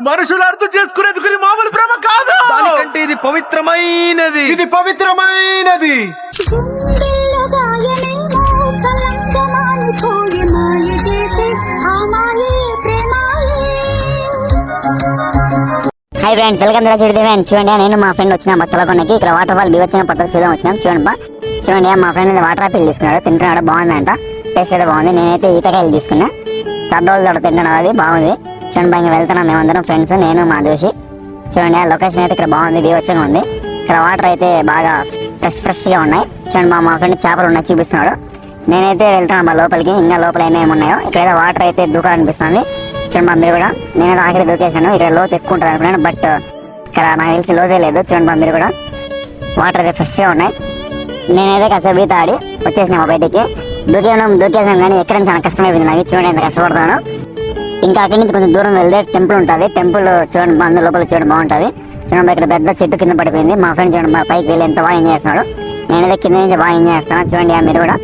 మనుషులు అర్థం చేసుకునేందుకు ఇది మామూలు ప్రేమ కాదు. దానికంటే ఇది పవిత్రమైనది. ఇది పవిత్రమైనది. హాయ్ ఫ్రెండ్స్, వెల్కమ్ టు చూడండి ఫ్రెండ్స్. చూడండి, నేను మా ఫ్రెండ్ వచ్చిన బత్తలకొండకి ఇక్కడ వాటర్ ఫాల్ బీవచ్చిన పట్టకు చూద్దాం వచ్చినాం. చూడండి, మా ఫ్రెండ్ వాటర్ ఆపిల్ తీసుకున్నాడు, తింటున్నాడు, బాగుందంట. టేస్ట్ అయితే బాగుంది. నేనైతే ఈతకాయలు తీసుకున్నా, చడ్డోళ్ళు తోట తింటున్నాను, అది బాగుంది. చూడండి, ఇంకా వెళ్తున్నాం మేమందరం ఫ్రెండ్స్, నేను మా దోషి. చూడండి, ఆ లొకేషన్ అయితే ఇక్కడ బాగుంది, బీవచ్చంగా ఉంది. ఇక్కడ వాటర్ అయితే బాగా ఫ్రెష్గా ఉన్నాయి. చూడండి, మా ఫ్రెండ్ చేపలు ఉన్నాయి చూపిస్తున్నాడు. నేనైతే వెళ్తున్నాను మా లోపలికి, ఇంకా లోపల ఏమేమి ఉన్నాయో. ఇక్కడైతే వాటర్ అయితే దూకాలు అనిపిస్తుంది. చూడండి, మా మీరు కూడా నేనైతే ఆఖరి దూకేసాను. ఇక్కడ లోతు ఎక్కువ ఉంటుంది అనుకున్నాను, బట్ ఇక్కడ నాకు తెలిసి లోతే లేదు. చూడండి, మా మీరు కూడా వాటర్ అయితే ఫ్రెష్గా ఉన్నాయి. నేనైతే కాసేపు ఈత ఆడి వచ్చేసినా మా బయటికి. దూకేసాను కానీ ఎక్కడం చాలా కష్టమైపోయింది నాకు. చూడండి, ఎంత కష్టపడతాను. ఇంకా అక్కడి నుంచి కొంచెం దూరం వెళ్తే టెంపుల్ ఉంటుంది. టెంపుల్ చూడండి, బంధు లోపల చూడండి బాగుంటుంది. చూడండి, ఇక్కడ పెద్ద చెట్టు కింద పడిపోయింది. మా ఫ్రెండ్ చూడండి మా పైకి వెళ్ళి ఎంత బాగా ఎంజాయ్ చేస్తున్నాడు. నేనైతే కింద నుంచి బాగా ఎంజాయ్ చేస్తాను. చూడండి, మీరు కూడా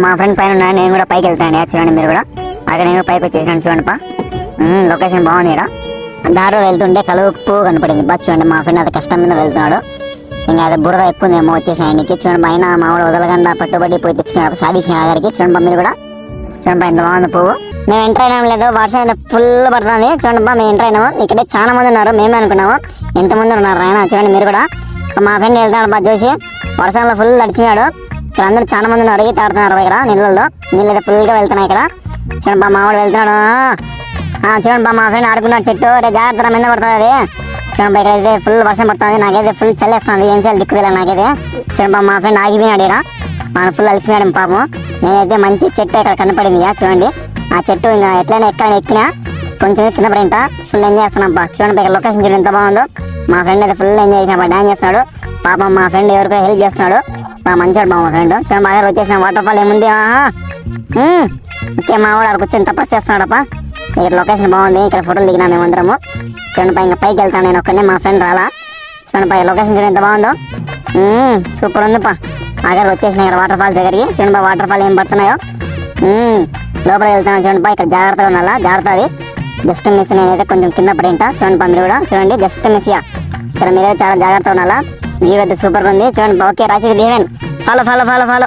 మా ఫ్రెండ్ పైన ఉన్నాడు, నేను కూడా పైకి వెళ్తాను. చూడండి, మీరు కూడా అక్కడ నేను పైకి వచ్చేసినాను. చూడండి లొకేషన్ బాగుంది. ఇక్కడ దారిలో వెళ్తుంటే కలుపు కనపడింది. చూడండి, మా ఫ్రెండ్ అది కష్టం మీద వెళ్తున్నాడు. ఇంకా అది బురద ఎక్కువ ఉందేమో వచ్చేసిన ఆయనకి. చూడండి, పైన మామూలు వదలకుండా పట్టుబడి పోయి తెచ్చుకున్నాడు, సాధించిన అక్కడికి. చూడండి, మీరు కూడా చూడండి ఎంత బాగుంది పువ్వు. మేము ఎంటర్ అయినాం లేదు, వర్షం అయితే ఫుల్ పడుతుంది. చూడండి, మేము ఎంటర్ అయినాము. ఇక్కడ చాలా మంది ఉన్నారు, మేమే అనుకున్నాము ఎంతమంది ఉన్నారు ఆయన. చూడండి, మీరు కూడా మా ఫ్రెండ్ వెళ్తున్నాడు చూసి, వర్షంలో ఫుల్ తడిచినాడు. ఇక్కడ అందరూ చాలా మంది ఉన్నారు, ఈత ఆడుతున్నారు. ఇక్కడ నీళ్ళల్లో నీళ్ళు అయితే ఫుల్గా వెళ్తున్నాయి. ఇక్కడ చూడండి, మా మావాడు వెళ్తున్నాడు. చూడండి, మా ఫ్రెండ్ ఆడుకున్నాడు చెట్టు. జాగ్రత్త మీద పడుతుంది అది. చూడండి, ఇక్కడ అయితే ఫుల్ వర్షం పడుతుంది. నాకైతే ఫుల్ చల్లేస్తుంది, ఏం చేయాలి దిక్కుదలే నాకైతే. చూడండి, మా ఫ్రెండ్ ఆగిపోయినాడు. ఇక్కడ మన ఫుల్ అలసిపోయాడు పాపం. నేనైతే మంచి చెట్టు ఇక్కడ కనపడింది. చూడండి, ఆ చెట్టు ఇంకా ఎట్లయినా ఎక్కినా కొంచెం కింద పడింట ఫుల్ ఎంజాయ్ చేస్తున్నాం. చూడండి, ఇక్కడ లొకేషన్ చూడండి ఎంత బాగుందో. మా ఫ్రెండ్ అయితే ఫుల్ ఎంజాయ్ చేసిన డాన్స్ చేస్తున్నాడు పాపం. మా ఫ్రెండ్ ఎవరికో హెల్ప్ చేస్తున్నాడు, మంచివాడు మా ఫ్రెండ్. చూడండి, బాగా వచ్చేసిన వాటర్ ఫాల్ ఏముంది. ఓకే, మా వాడు అక్కడ కూర్చొని తపస్సు చేస్తున్నాడప్ప. ఇక్కడ లొకేషన్ బాగుంది, ఇక్కడ ఫోటోలు దిగినా మేమందరము. చూడండి, ఇంకా పైకి వెళ్తాను నేను ఒక్కడే, మా ఫ్రెండ్ రాలా. చూడండి, లొకేషన్ చూడండి ఎంత బాగుందో. సూపర్ ఉంది పా. ఆఖరికి వచ్చేసిన ఇక్కడ వాటర్ ఫాల్స్ దగ్గరికి. చూడండి, వాటర్ ఫాల్ ఏం పడుతున్నాయో. లోపలికి వెళ్తాను. చూడండి, ఇక్కడ జాగ్రత్తగా ఉండాలా, జాగ్రత్త. అది జస్ట్ మిస్, నేనైతే కొంచెం కింద పడింట. చూడండి, మీరు కూడా చూడండి, జస్ట్ మిస్. ఇక్కడ మీరైతే చాలా జాగ్రత్తగా ఉండాలా. వ్యూ అయితే సూపర్ ఉంది. చూడండి, ఓకే రాసి ఫాలో ఫాలో ఫాలో ఫాలో